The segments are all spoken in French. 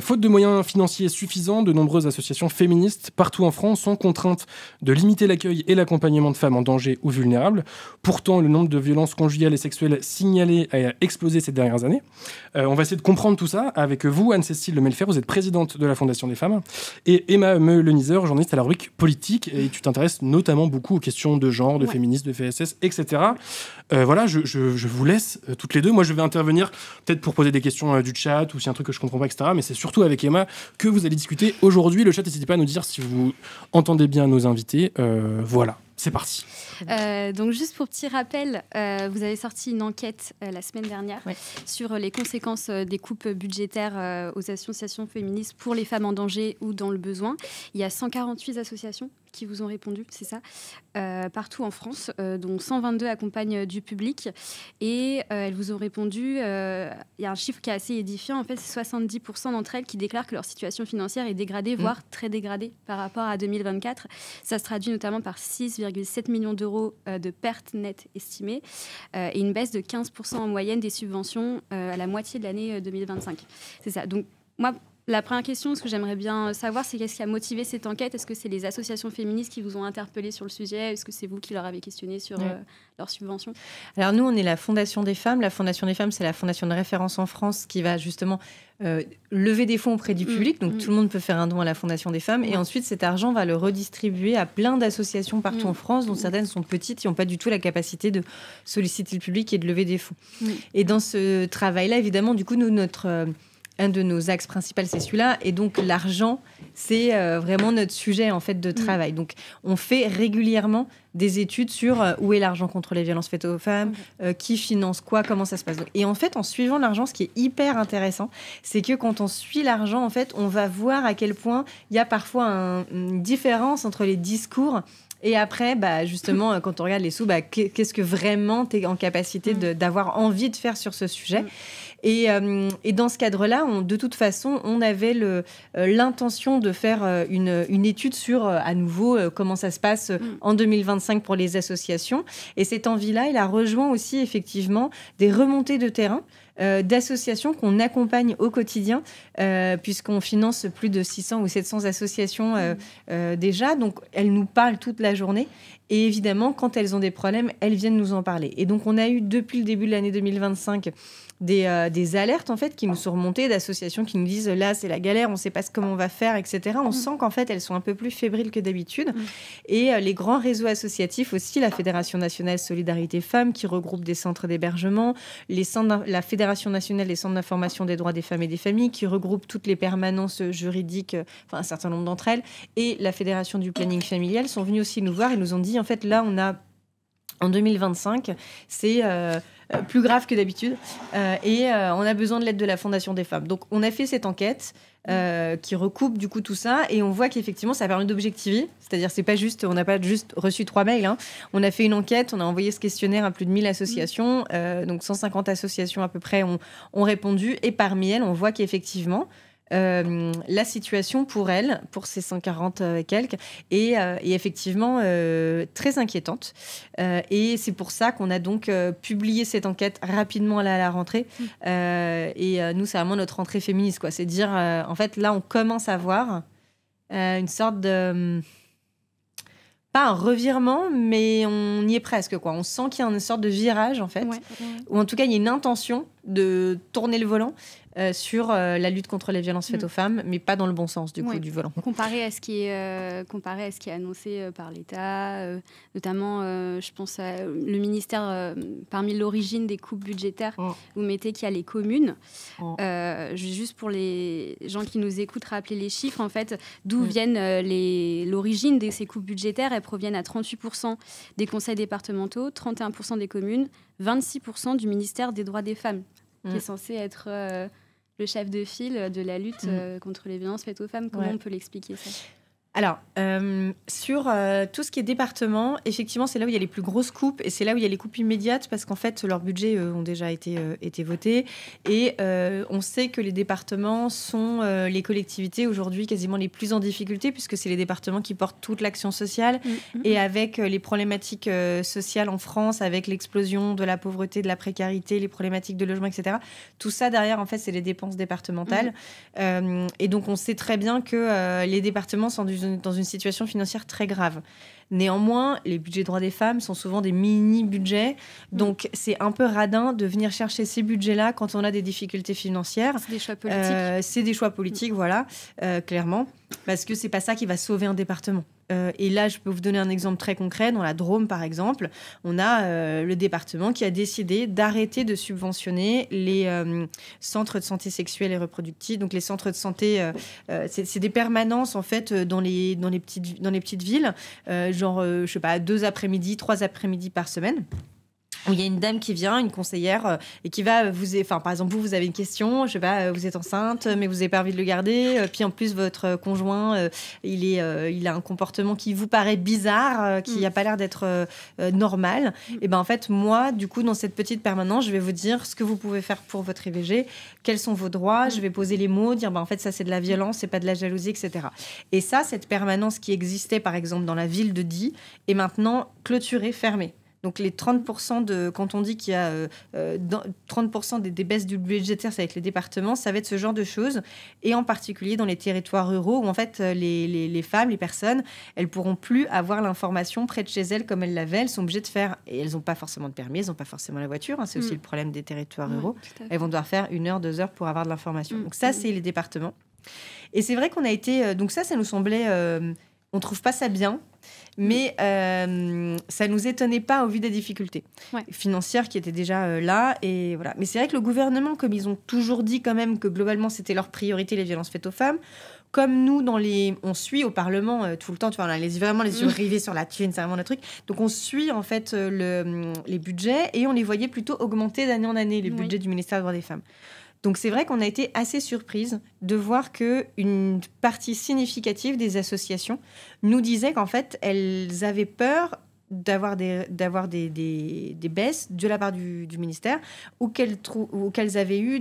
Faute de moyens financiers suffisants, de nombreuses associations féministes partout en France sont contraintes de limiter l'accueil et l'accompagnement de femmes en danger ou vulnérables. Pourtant, le nombre de violences conjugales et sexuelles signalées a explosé ces dernières années. On va essayer de comprendre tout ça avec vous, Anne-Cécile Lemelfer. Vous êtes présidente de la Fondation des femmes, et Emma Meulenizer, journaliste à la rubrique politique, et tu t'intéresses notamment beaucoup aux questions de genre, de féminisme, de FSS, etc. Voilà, je vous laisse toutes les deux. Moi, je vais intervenir peut-être pour poser des questions du chat ou si y a un truc que je comprends pas, etc. Mais c'est surtout avec Emma que vous allez discuter aujourd'hui. Le chat, n'hésitez pas à nous dire si vous entendez bien nos invités. Voilà, c'est parti. Donc juste pour petit rappel, vous avez sorti une enquête la semaine dernière sur les conséquences des coupes budgétaires aux associations féministes pour les femmes en danger ou dans le besoin. Il y a 148 associations qui vous ont répondu, c'est ça, partout en France, dont 122 accompagnent du public. Et elles vous ont répondu, il y a un chiffre qui est assez édifiant, en fait, c'est 70% d'entre elles qui déclarent que leur situation financière est dégradée, voire très dégradée par rapport à 2024. Ça se traduit notamment par 6,7 millions d'euros de pertes nettes estimées et une baisse de 15% en moyenne des subventions à la moitié de l'année 2025. C'est ça. Donc, moi, la première question, ce que j'aimerais bien savoir, c'est qu'est-ce qui a motivé cette enquête ? Est-ce que c'est les associations féministes qui vous ont interpellé sur le sujet ? Est-ce que c'est vous qui leur avez questionné sur leurs subventions ? Alors nous, on est la Fondation des femmes. La Fondation des femmes, c'est la fondation de référence en France qui va justement lever des fonds auprès du public. Donc tout le monde peut faire un don à la Fondation des femmes. Et ensuite, cet argent va le redistribuer à plein d'associations partout en France, dont certaines sont petites et n'ont pas du tout la capacité de solliciter le public et de lever des fonds. Et dans ce travail-là, évidemment, du coup, nous, un de nos axes principaux, c'est celui-là. Et donc, l'argent, c'est vraiment notre sujet, en fait, de travail. Donc, on fait régulièrement des études sur où est l'argent contre les violences faites aux femmes, qui finance quoi, comment ça se passe. Et en fait, en suivant l'argent, ce qui est hyper intéressant, c'est que quand on suit l'argent, en fait, on va voir à quel point il y a parfois une différence entre les discours. Et après, justement, quand on regarde les sous, qu'est-ce que vraiment tu es en capacité d'avoir envie de faire sur ce sujet ? Et dans ce cadre-là, de toute façon, on avait l'intention de faire une étude sur, à nouveau, comment ça se passe en 2025 pour les associations. Et cette envie-là, elle a rejoint aussi, effectivement, des remontées de terrain d'associations qu'on accompagne au quotidien, puisqu'on finance plus de 600 ou 700 associations déjà. Donc, elles nous parlent toute la journée. Et évidemment, quand elles ont des problèmes, elles viennent nous en parler. Et donc, on a eu, depuis le début de l'année 2025, des alertes, en fait, qui nous sont remontées, d'associations qui nous disent « là, c'est la galère, on ne sait pas comment on va faire, etc. » On sent qu'en fait, elles sont un peu plus fébriles que d'habitude. Et les grands réseaux associatifs aussi, la Fédération nationale Solidarité Femmes, qui regroupe des centres d'hébergement, la Fédération nationale des centres d'information des droits des femmes et des familles, qui regroupe toutes les permanences juridiques, enfin un certain nombre d'entre elles, et la Fédération du planning familial, sont venus aussi nous voir et nous ont dit, en fait, là, on a, en 2025, c'est plus grave que d'habitude, et on a besoin de l'aide de la Fondation des femmes. Donc, on a fait cette enquête qui recoupe du coup tout ça, et on voit qu'effectivement, ça permet d'objectiver. C'est-à-dire, c'est pas juste, on n'a pas juste reçu 3 mails. Hein. On a fait une enquête, on a envoyé ce questionnaire à plus de 1000 associations, donc 150 associations à peu près ont répondu, et parmi elles, on voit qu'effectivement, la situation pour elles, pour ces 140 et quelques, est effectivement très inquiétante. Et c'est pour ça qu'on a donc publié cette enquête rapidement à la rentrée. Et nous, c'est vraiment notre rentrée féministe, quoi. C'est dire, en fait, là, on commence à voir une sorte de... pas un revirement, mais on y est presque, quoi. On sent qu'il y a une sorte de virage, en fait. Ou en tout cas, il y a une intention de tourner le volant sur la lutte contre les violences faites aux femmes, mais pas dans le bon sens du coup du volant. Comparé à ce qui est annoncé par l'État, notamment, je pense à le ministère, parmi l'origine des coupes budgétaires, vous mettez qu'il y a les communes. Juste pour les gens qui nous écoutent, rappeler les chiffres, en fait, d'où viennent l'origine de ces coupes budgétaires. Elles proviennent à 38% des conseils départementaux, 31% des communes, 26% du ministère des droits des femmes, qui est censé être le chef de file de la lutte contre les violences faites aux femmes. Comment on peut l'expliquer, ça ? Alors, sur tout ce qui est département, effectivement, c'est là où il y a les plus grosses coupes et c'est là où il y a les coupes immédiates parce qu'en fait, leurs budgets ont déjà été votés. Et on sait que les départements sont les collectivités aujourd'hui quasiment les plus en difficulté puisque c'est les départements qui portent toute l'action sociale. Et avec les problématiques sociales en France, avec l'explosion de la pauvreté, de la précarité, les problématiques de logement, etc., tout ça, derrière, en fait, c'est les dépenses départementales. Et donc, on sait très bien que les départements sont dans une situation financière très grave. Néanmoins, les budgets droits des femmes sont souvent des mini-budgets. Donc, c'est un peu radin de venir chercher ces budgets-là quand on a des difficultés financières. C'est des choix politiques. C'est des choix politiques, voilà, clairement. Parce que c'est pas ça qui va sauver un département. Et là, je peux vous donner un exemple très concret. Dans la Drôme, par exemple, on a le département qui a décidé d'arrêter de subventionner les centres de santé sexuelle et reproductive. Donc, les centres de santé, c'est des permanences, en fait, dans les petites villes, je sais pas, 2 après-midi, 3 après-midi par semaine. Où il y a une dame qui vient, une conseillère, et qui va par exemple, vous avez une question, je sais pas, vous êtes enceinte, mais vous n'avez pas envie de le garder, puis en plus, votre conjoint, il a un comportement qui vous paraît bizarre, qui n'a pas l'air d'être normal. Et ben en fait, moi, du coup, dans cette petite permanence, je vais vous dire ce que vous pouvez faire pour votre IVG, quels sont vos droits, je vais poser les mots, dire, en fait, ça, c'est de la violence, c'est pas de la jalousie, etc. Et ça, cette permanence qui existait, par exemple, dans la ville de Die, est maintenant clôturée, fermée. Donc, les 30% quand on dit qu'il y a 30% des baisses du budgétaire, c'est avec les départements, ça va être ce genre de choses. Et en particulier dans les territoires ruraux où, en fait, les femmes, les personnes, elles pourront plus avoir l'information près de chez elles comme elles l'avaient. Elles sont obligées de faire... Et elles n'ont pas forcément de permis, elles n'ont pas forcément la voiture. C'est aussi le problème des territoires ruraux. Elles vont devoir faire 1 heure, 2 heures pour avoir de l'information. Donc, ça, c'est les départements. Et c'est vrai qu'on a été... donc, ça nous semblait... on ne trouve pas ça bien. Mais ça ne nous étonnait pas au vu des difficultés financières qui étaient déjà là. Et voilà. Mais c'est vrai que le gouvernement, comme ils ont toujours dit quand même que globalement, c'était leur priorité, les violences faites aux femmes, comme nous, on suit au Parlement tout le temps, tu vois, on a vraiment les yeux rivés sur la thune, c'est vraiment le truc. Donc on suit en fait les budgets et on les voyait plutôt augmenter d'année en année, les budgets du ministère des droits des femmes. Donc c'est vrai qu'on a été assez surprise de voir qu'une partie significative des associations nous disait qu'en fait, elles avaient peur d'avoir des baisses de la part du ministère ou qu'elles avaient eu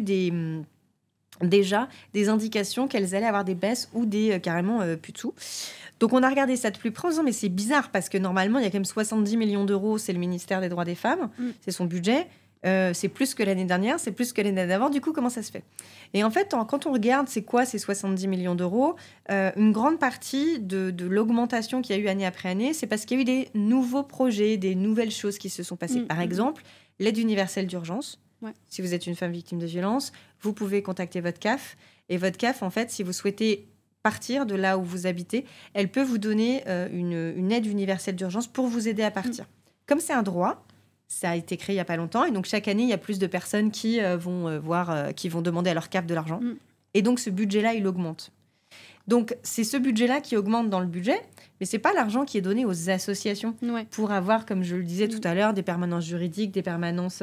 déjà des indications qu'elles allaient avoir des baisses ou carrément plus de sous. Donc on a regardé ça de plus près en disant mais c'est bizarre parce que normalement, il y a quand même 70 millions d'euros, c'est le ministère des droits des femmes, c'est son budget. C'est plus que l'année dernière, c'est plus que l'année d'avant. Du coup, comment ça se fait ? Et en fait, quand on regarde, c'est quoi ces 70 millions d'euros ? Une grande partie de l'augmentation qu'il y a eu année après année, c'est parce qu'il y a eu des nouveaux projets, des nouvelles choses qui se sont passées. Par exemple, l'aide universelle d'urgence. Si vous êtes une femme victime de violence, vous pouvez contacter votre CAF. Et votre CAF, en fait, si vous souhaitez partir de là où vous habitez, elle peut vous donner une aide universelle d'urgence pour vous aider à partir. Comme c'est un droit, ça a été créé il n'y a pas longtemps. Et donc, chaque année, il y a plus de personnes qui vont demander à leur CAF de l'argent. Et donc, ce budget-là, il augmente. Donc, c'est ce budget-là qui augmente dans le budget, mais ce n'est pas l'argent qui est donné aux associations pour avoir, comme je le disais tout à l'heure, des permanences juridiques, des permanences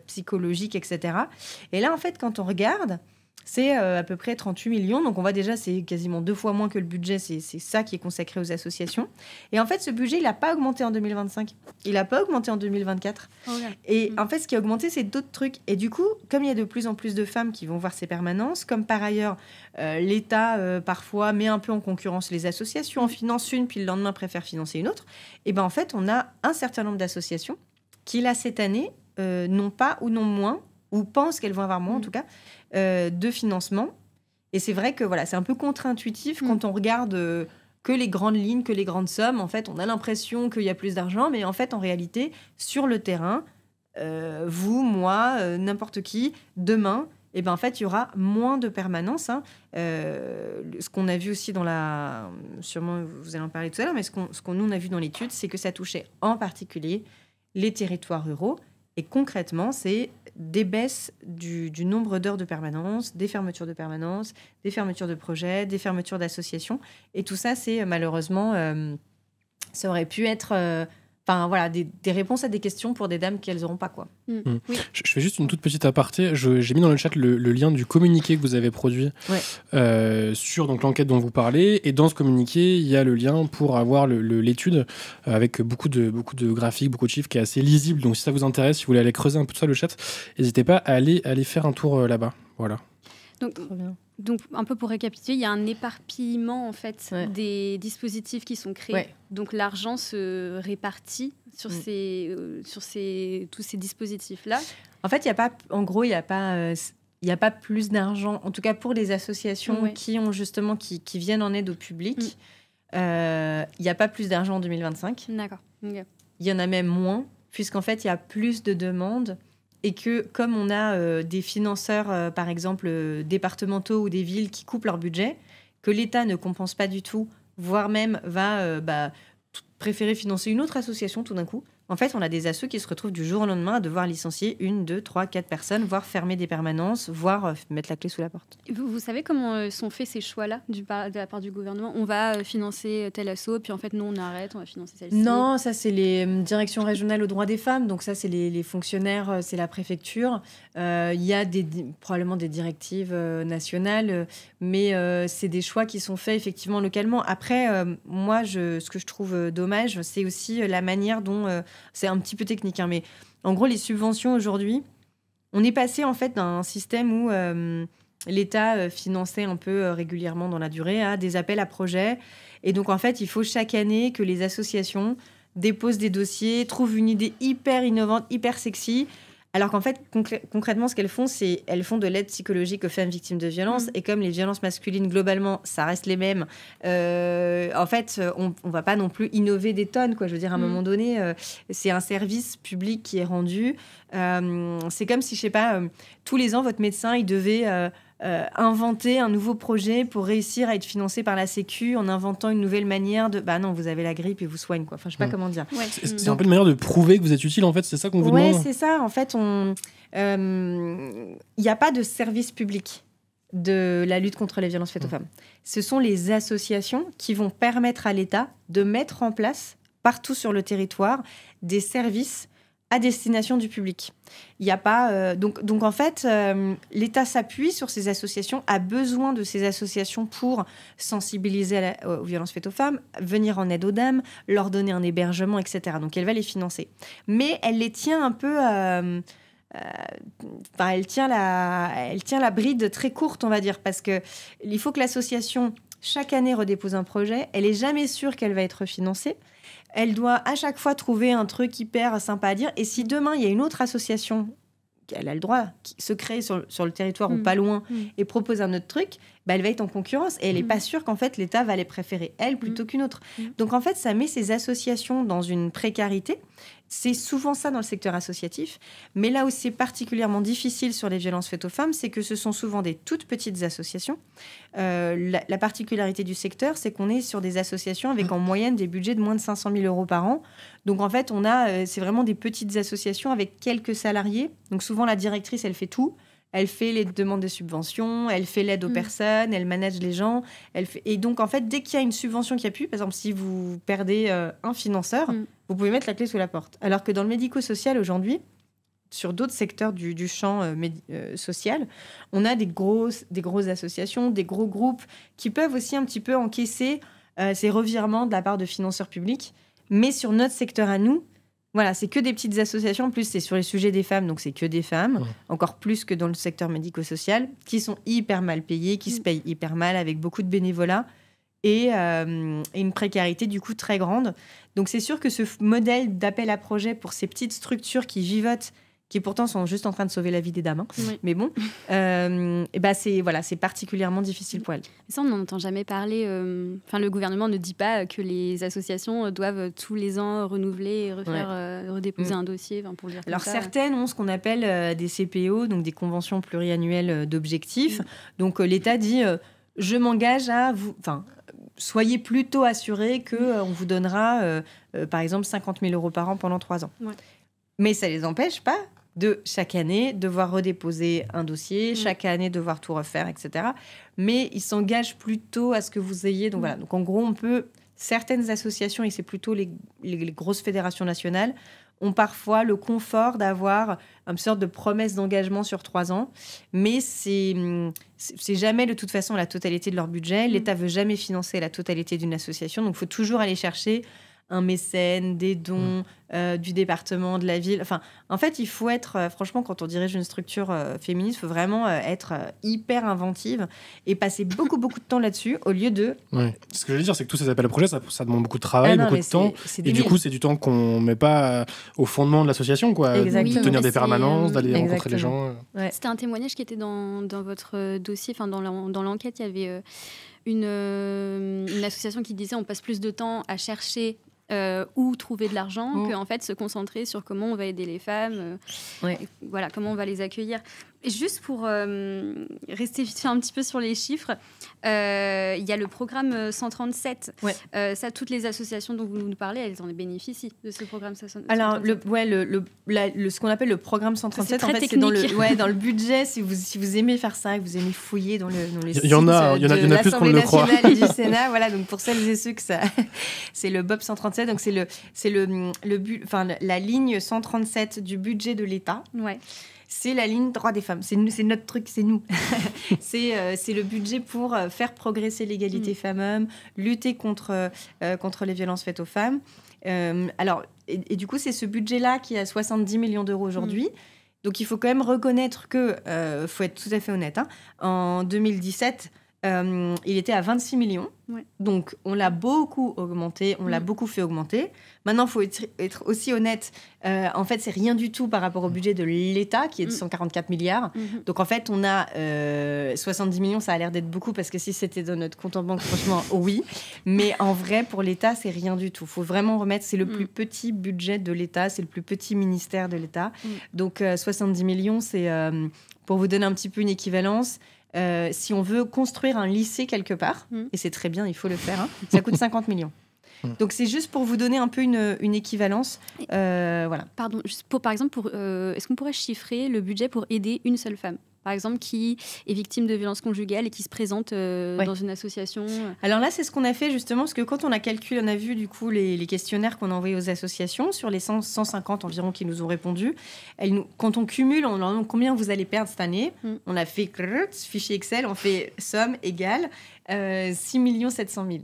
psychologiques, etc. Et là, en fait, quand on regarde, c'est à peu près 38 millions. Donc, on voit déjà, c'est quasiment 2 fois moins que le budget. C'est ça qui est consacré aux associations. Et en fait, ce budget, il n'a pas augmenté en 2025. Il n'a pas augmenté en 2024. Et en fait, ce qui a augmenté, c'est d'autres trucs. Et du coup, comme il y a de plus en plus de femmes qui vont voir ces permanences, comme par ailleurs, l'État, parfois, met un peu en concurrence les associations, en finance une, puis le lendemain préfère financer une autre. Et bien, en fait, on a un certain nombre d'associations qui, là, cette année, n'ont pas ou n'ont moins, ou pensent qu'elles vont avoir moins, en tout cas, de financement. Et c'est vrai que voilà, c'est un peu contre-intuitif quand on regarde que les grandes lignes, que les grandes sommes. En fait, on a l'impression qu'il y a plus d'argent, mais en fait, en réalité, sur le terrain, vous, moi, n'importe qui, demain, et ben en fait, il y aura moins de permanence. Ce qu'on a vu aussi sûrement vous allez en parler tout à l'heure, mais ce qu'on nous on a vu dans l'étude, c'est que ça touchait en particulier les territoires ruraux. Et concrètement, c'est des baisses du nombre d'heures de permanence, des fermetures de permanence, des fermetures de projets, des fermetures d'associations. Et tout ça, c'est malheureusement, ça aurait pu être Enfin, voilà, des réponses à des questions pour des dames qu'elles n'auront pas, quoi. Oui. Je fais juste une toute petite aparté. J'ai mis dans le chat le lien du communiqué que vous avez produit sur donc, l'enquête dont vous parlez. Et dans ce communiqué, il y a le lien pour avoir l'étude avec beaucoup de graphiques, beaucoup de chiffres qui est assez lisible. Donc si ça vous intéresse, si vous voulez aller creuser un peu tout ça, le chat, n'hésitez pas à aller faire un tour là-bas. Voilà. Donc, un peu pour récapituler, il y a un éparpillement en fait des dispositifs qui sont créés. Ouais. Donc, l'argent se répartit sur tous ces dispositifs-là. En fait, il n'y a pas plus d'argent, en tout cas pour les associations qui ont justement qui viennent en aide au public. Il n'y a pas plus d'argent en 2025. D'accord. Okay. Il y en a même moins, puisqu'en fait, il y a plus de demandes. Et que comme on a des financeurs, par exemple, départementaux ou des villes qui coupent leur budget, que l'État ne compense pas du tout, voire même va préférer financer une autre association tout d'un coup. En fait, on a des assos qui se retrouvent du jour au lendemain à devoir licencier 1, 2, 3, 4 personnes, voire fermer des permanences, voire mettre la clé sous la porte. Vous savez comment sont faits ces choix-là de la part du gouvernement ? On va financer tel asso, puis en fait, nous, on arrête, on va financer celle-ci. Non, ça, c'est les directions régionales aux droits des femmes. Donc ça, c'est les fonctionnaires, c'est la préfecture. Il y a probablement des directives nationales, mais c'est des choix qui sont faits effectivement localement. Après, moi, ce que je trouve dommage, c'est aussi la manière dont... c'est un petit peu technique, mais en gros, les subventions aujourd'hui, on est passé en fait d'un système où l'État finançait un peu régulièrement dans la durée à des appels à projets. Et donc, en fait, il faut chaque année que les associations déposent des dossiers, trouvent une idée hyper innovante, hyper sexy. Alors qu'en fait, concrètement, ce qu'elles font, c'est elles font de l'aide psychologique aux femmes victimes de violences. Et comme les violences masculines, globalement, ça reste les mêmes, en fait, on ne va pas non plus innover des tonnes, quoi. Je veux dire, à un moment donné, c'est un service public qui est rendu. C'est comme si, je sais pas, tous les ans, votre médecin, il devait... inventer un nouveau projet pour réussir à être financé par la Sécu en inventant une nouvelle manière de... Bah non, vous avez la grippe et vous soigne, quoi. Enfin, je sais pas comment dire. Ouais. C'est un peu une manière de prouver que vous êtes utile, en fait. C'est ça qu'on vous demande. Ouais, c'est ça. En fait, il n'y a pas de service public de la lutte contre les violences faites aux femmes. Ce sont les associations qui vont permettre à l'État de mettre en place, partout sur le territoire, des services à destination du public. Il n'y a pas... donc en fait, l'État s'appuie sur ces associations, a besoin de ces associations pour sensibiliser aux violences faites aux femmes, venir en aide aux dames, leur donner un hébergement, etc. Donc elle va les financer. Mais elle les tient un peu... elle tient la bride très courte, on va dire, parce qu'il faut que l'association, chaque année, redépose un projet. Elle n'est jamais sûre qu'elle va être financée. Elle doit à chaque fois trouver un truc hyper sympa à dire. Et si demain, il y a une autre association, elle a le droit, qui se crée sur le territoire ou pas loin et propose un autre truc, elle va être en concurrence. Et elle n'est pas sûre qu'en fait, l'État va les préférer, elle, plutôt qu'une autre. Donc, en fait, ça met ces associations dans une précarité. C'est souvent ça dans le secteur associatif. Mais là où c'est particulièrement difficile sur les violences faites aux femmes, c'est que ce sont souvent des toutes petites associations. La particularité du secteur, c'est qu'on est sur des associations avec en moyenne des budgets de moins de 500 000 € par an. Donc, en fait, c'est vraiment des petites associations avec quelques salariés. Donc, souvent, la directrice, elle fait tout. Elle fait les demandes de subventions, elle fait l'aide aux personnes, elle manage les gens. Et donc, en fait, dès qu'il y a une subvention qui appuie, par exemple, si vous perdez un financeur, vous pouvez mettre la clé sous la porte. Alors que dans le médico-social, aujourd'hui, sur d'autres secteurs du champ social, on a des grosses associations, des gros groupes qui peuvent aussi un petit peu encaisser ces revirements de la part de financeurs publics. Mais sur notre secteur à nous, voilà, c'est que des petites associations. En plus, c'est sur les sujets des femmes, donc c'est que des femmes, encore plus que dans le secteur médico-social, qui sont hyper mal payées, qui se payent hyper mal, avec beaucoup de bénévolat et une précarité du coup très grande. Donc c'est sûr que ce modèle d'appel à projet pour ces petites structures qui vivotent, qui pourtant sont juste en train de sauver la vie des dames, mais bon, c'est particulièrement difficile pour elles. Mais ça, on n'en entend jamais parler. Le gouvernement ne dit pas que les associations doivent tous les ans renouveler et redéposer un dossier pour le dire. Alors certaines ont ce qu'on appelle des CPO, donc des conventions pluriannuelles d'objectifs. Donc l'État dit je m'engage à vous... soyez plutôt assurés qu'on vous donnera, par exemple, 50 000 € par an pendant 3 ans. Ouais. Mais ça ne les empêche pas de, chaque année, devoir redéposer un dossier, chaque année, devoir tout refaire, etc. Mais ils s'engagent plutôt à ce que vous ayez... Donc, voilà. Donc, en gros, on peut certaines associations, et c'est plutôt les grosses fédérations nationales, ont parfois le confort d'avoir une sorte de promesse d'engagement sur 3 ans, mais c'est jamais de toute façon la totalité de leur budget. L'État veut jamais financer la totalité d'une association, donc il faut toujours aller chercher un mécène, des dons du département, de la ville. Enfin, en fait, il faut être, franchement, quand on dirige une structure féministe, il faut vraiment être hyper inventive et passer beaucoup, beaucoup de temps là-dessus au lieu de... Ouais. Ce que je veux dire, c'est que tous ces appels à projets, ça demande beaucoup de travail, beaucoup de temps. Et du coup, c'est du temps qu'on ne met pas au fondement de l'association, quoi. Exactement. Tenir des permanences, d'aller rencontrer les gens. Ouais. C'était un témoignage qui était dans votre dossier, enfin dans l'enquête, il y avait une association qui disait on passe plus de temps à chercher où trouver de l'argent qu'en fait se concentrer sur comment on va aider les femmes, voilà, comment on va les accueillir. Et juste pour rester vite fait un petit peu sur les chiffres, il y a le programme 137. Ça, toutes les associations dont vous nous parlez, elles en bénéficient de ce programme 137. Alors, ce qu'on appelle le programme 137, en fait, c'est dans le budget. Si vous aimez faire ça, que vous aimez fouiller dans les sites il y en a plus qu'on ne le croit. Et du Sénat, voilà. Donc pour celles et ceux que ça, c'est le BOP 137. Donc c'est la ligne 137 du budget de l'État. Ouais. C'est la ligne droits des femmes. C'est notre truc, c'est nous. c'est le budget pour faire progresser l'égalité femmes-hommes, lutter contre les violences faites aux femmes. Et du coup, c'est ce budget-là qui a 70 millions d'euros aujourd'hui. Donc, il faut quand même reconnaître que, faut être tout à fait honnête, en 2017, il était à 26 millions. Donc, on l'a beaucoup augmenté, on l'a beaucoup fait augmenter. Maintenant, il faut être aussi honnête. En fait, c'est rien du tout par rapport au budget de l'État, qui est de 144 milliards. Donc, en fait, on a 70 millions. Ça a l'air d'être beaucoup, parce que si c'était dans notre compte en banque, franchement, oui. Mais en vrai, pour l'État, c'est rien du tout. Il faut vraiment remettre... C'est le plus petit budget de l'État, c'est le plus petit ministère de l'État. Donc, 70 millions, c'est... pour vous donner un petit peu une équivalence... si on veut construire un lycée quelque part, et c'est très bien, il faut le faire, ça coûte 50 millions. Donc c'est juste pour vous donner un peu une équivalence. Voilà. Pardon, juste par exemple, est-ce qu'on pourrait chiffrer le budget pour aider une seule femme, par exemple, qui est victime de violences conjugales et qui se présente dans une association? Alors là, c'est ce qu'on a fait justement, parce que quand on a vu du coup les questionnaires qu'on a envoyés aux associations, sur les 150 environ qui nous ont répondu, quand on cumule, on leur demande combien vous allez perdre cette année. On a fait fichier Excel, on fait somme égale 6 700 000.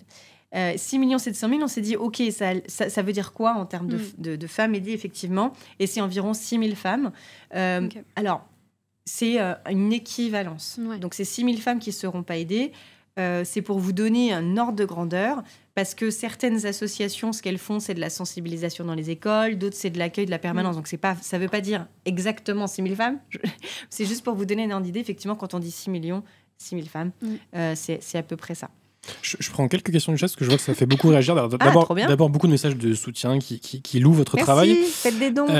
6 700 000, on s'est dit, OK, ça veut dire quoi en termes de femmes aidées, effectivement? Et c'est environ 6 000 femmes. Alors, c'est une équivalence. Donc, c'est 6 000 femmes qui ne seront pas aidées. C'est pour vous donner un ordre de grandeur, parce que certaines associations, ce qu'elles font, c'est de la sensibilisation dans les écoles, d'autres, c'est de l'accueil, de la permanence. Donc, ça ne veut pas dire exactement 6 000 femmes. C'est juste pour vous donner une ordre d'idée. Effectivement, quand on dit 6 millions, 6 000 femmes, c'est à peu près ça. Je prends quelques questions du chat parce que je vois que ça fait beaucoup réagir. D'abord beaucoup de messages de soutien qui louent votre travail. Merci, faites des dons. N'y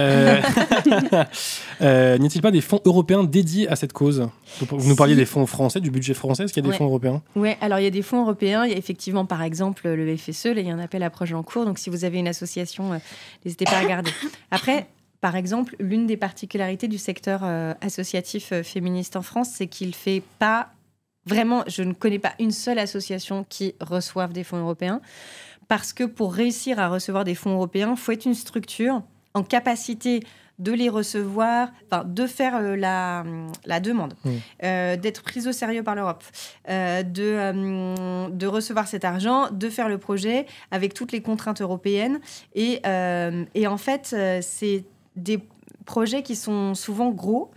a-t-il pas des fonds européens dédiés à cette cause? Vous nous parliez des fonds français, du budget français. Est-ce qu'il y a des fonds européens? Oui, alors il y a des fonds européens. Il y a effectivement, par exemple, le FSE. Là, il y a un appel à projet en cours. Donc, si vous avez une association, n'hésitez pas à regarder. Après, par exemple, l'une des particularités du secteur associatif féministe en France, c'est qu'il ne fait pas... Vraiment, je ne connais pas une seule association qui reçoive des fonds européens, parce que pour réussir à recevoir des fonds européens, il faut être une structure en capacité de les recevoir, de faire la demande, d'être prise au sérieux par l'Europe, de recevoir cet argent, de faire le projet avec toutes les contraintes européennes. Et en fait, c'est des projets qui sont souvent gros.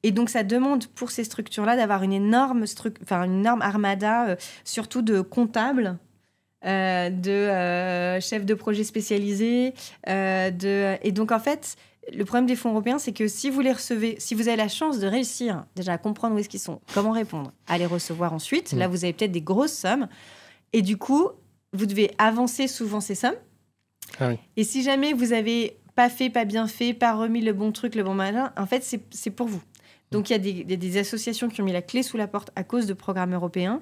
Et donc, ça demande pour ces structures-là d'avoir une énorme armada, surtout de comptables, de chefs de projet spécialisés. Et donc, en fait, le problème des fonds européens, c'est que si vous les recevez, si vous avez la chance de réussir déjà à comprendre où est-ce qu'ils sont, comment répondre, à les recevoir ensuite, là, vous avez peut-être des grosses sommes. Et du coup, vous devez avancer souvent ces sommes. Ah oui. Et si jamais vous n'avez pas bien fait, pas remis le bon truc, le bon malin, en fait, c'est pour vous. Donc, il y a des associations qui ont mis la clé sous la porte à cause de programmes européens.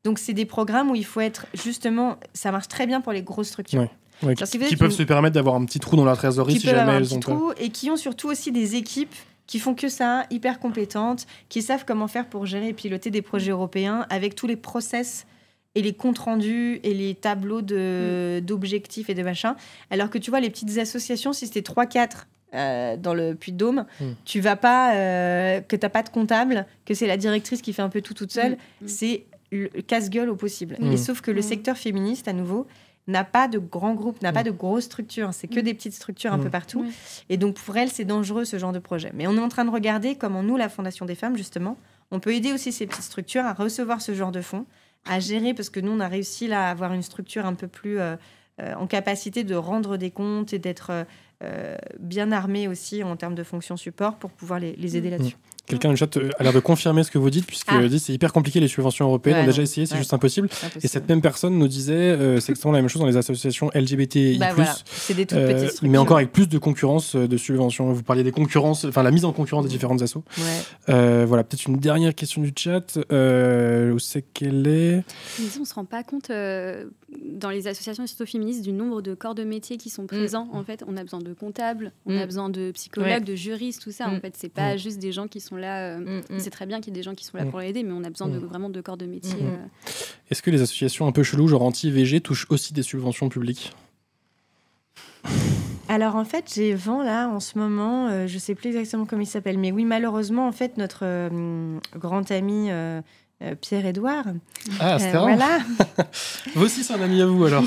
Donc, c'est des programmes où il faut être justement... Ça marche très bien pour les grosses structures. Ouais, qui peuvent se permettre d'avoir un petit trou dans leur trésorerie si jamais elles ont pas. Et qui ont surtout aussi des équipes qui font que ça, hyper compétentes, qui savent comment faire pour gérer et piloter des projets européens avec tous les process et les comptes rendus et les tableaux d'objectifs et de machin. Alors que tu vois, les petites associations, si c'était 3-4 dans le Puy-de-Dôme, tu vas pas, que tu n'as pas de comptable, que c'est la directrice qui fait un peu tout toute seule, c'est le casse-gueule au possible. Et sauf que le secteur féministe, à nouveau, n'a pas de grands groupes, n'a pas de grosses structures. C'est que des petites structures un peu partout. Et donc, pour elle, c'est dangereux, ce genre de projet. Mais on est en train de regarder comment nous, la Fondation des femmes, justement, on peut aider aussi ces petites structures à recevoir ce genre de fonds, à gérer, parce que nous, on a réussi là, à avoir une structure un peu plus en capacité de rendre des comptes et d'être bien armée aussi en termes de fonctions support pour pouvoir les aider là-dessus. Quelqu'un dans le chat a l'air de confirmer ce que vous dites, puisque dit c'est hyper compliqué les subventions européennes. On a déjà essayé, c'est juste impossible. Et cette même personne nous disait c'est exactement la même chose dans les associations LGBTI+. Voilà. C'est des toutes petites structures. Mais encore avec plus de concurrence de subventions. Vous parliez des concurrences, enfin la mise en concurrence des différentes assos. Voilà, peut-être une dernière question du chat. Où c'est qu'elle est On ne se rend pas compte dans les associations féministes du nombre de corps de métier qui sont présents. En fait, on a besoin de comptables, on a besoin de psychologues, de juristes, tout ça. En fait, c'est pas juste des gens qui sont là. C'est très bien qu'il y ait des gens qui sont là pour l'aider, mais on a besoin vraiment de corps de métier. Est-ce que les associations un peu cheloues, genre anti-VG, touchent aussi des subventions publiques ? Alors en fait, j'ai vent là en ce moment, je sais plus exactement comment il s'appelle, mais oui, malheureusement, en fait, notre grand ami Pierre-Édouard. Ah, c'était voilà. Vous aussi, c'est un ami à vous, alors.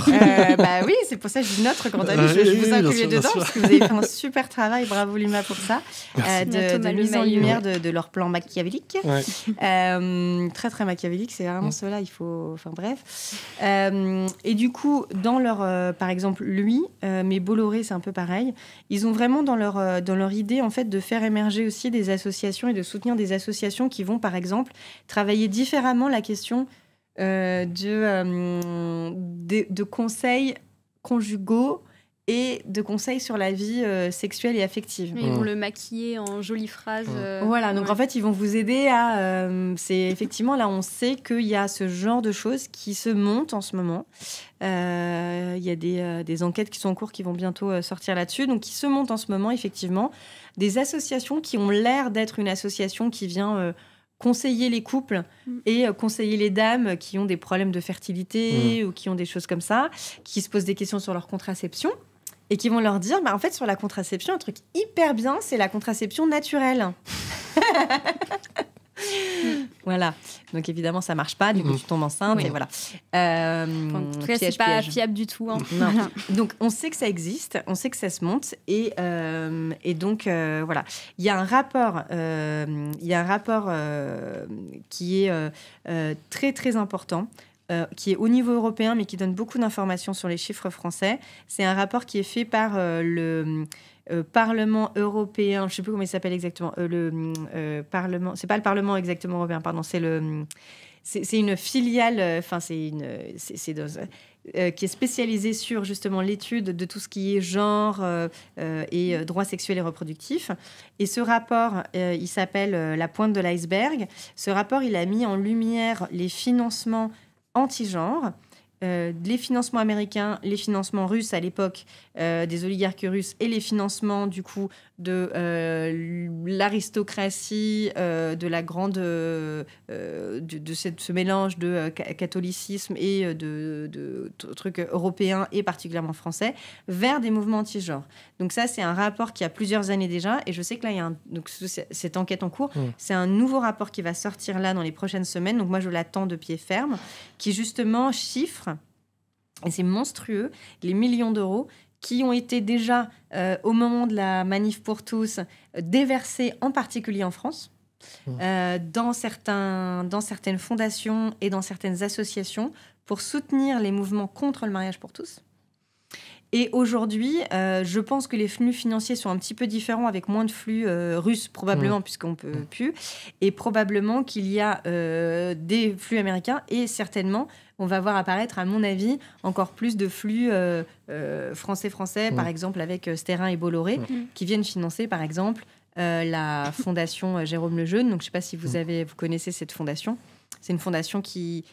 Bah oui, c'est pour ça que je dis notre grand ami. Je vous inclus dedans, parce que vous avez fait un super travail. Bravo, Lima, pour ça. De mise en lumière de leur plan machiavélique. Très, très machiavélique. C'est vraiment cela. Il faut... Enfin, bref. Et du coup, dans leur... par exemple, lui, mais Bolloré, c'est un peu pareil. Ils ont vraiment dans leur idée, en fait, de faire émerger aussi des associations et de soutenir des associations qui vont, par exemple, travailler différemment la question de conseils conjugaux et de conseils sur la vie sexuelle et affective. Ils vont le maquiller en jolies phrases. Voilà, donc en fait, ils vont vous aider à... c'est effectivement, là, on sait qu'il y a ce genre de choses qui se montent en ce moment. Il y a des enquêtes qui sont en cours qui vont bientôt sortir là-dessus. Donc, qui se montent en ce moment, effectivement. Des associations qui ont l'air d'être une association qui vient... conseiller les couples et conseiller les dames qui ont des problèmes de fertilité ou qui ont des choses comme ça, qui se posent des questions sur leur contraception et qui vont leur dire, en fait, sur la contraception, un truc hyper bien, c'est la contraception naturelle. Voilà. Donc, évidemment, ça marche pas. Du coup, tu tombes enceinte et voilà. En tout cas, c'est pas fiable du tout. Hein. Non. Donc, on sait que ça existe, on sait que ça se monte et donc, voilà. Il y a un rapport, qui est très, très important. Qui est au niveau européen, mais qui donne beaucoup d'informations sur les chiffres français. C'est un rapport qui est fait par le Parlement européen. Je ne sais plus comment il s'appelle exactement. Parlement. C'est pas le Parlement exactement européen. Pardon. C'est une filiale. Enfin, qui est spécialisée sur justement l'étude de tout ce qui est genre et droits sexuels et reproductifs. Et ce rapport, il s'appelle La pointe de l'iceberg. Ce rapport, il a mis en lumière les financements anti-genre, les financements américains, les financements russes à l'époque des oligarques russes et les financements du coup de l'aristocratie, de la grande de ce mélange de catholicisme et de trucs européens et particulièrement français vers des mouvements anti-genre. Donc ça, c'est un rapport qui a plusieurs années déjà et je sais que là, il y a donc cette enquête en cours. C'est un nouveau rapport qui va sortir là dans les prochaines semaines. Donc moi, je l'attends de pied ferme, qui justement chiffre, et c'est monstrueux, les millions d'euros qui ont été déjà, au moment de la manif pour tous, déversés en particulier en France, dans certaines fondations et dans certaines associations pour soutenir les mouvements contre le mariage pour tous. Et aujourd'hui, je pense que les flux financiers sont un petit peu différents, avec moins de flux russes, probablement, puisqu'on ne peut plus. Et probablement qu'il y a des flux américains. Et certainement, on va voir apparaître, à mon avis, encore plus de flux français, par exemple, avec Sterrin et Bolloré, qui viennent financer, par exemple, la fondation Jérôme Lejeune. Donc, je ne sais pas si vous connaissez cette fondation. C'est une fondation qui...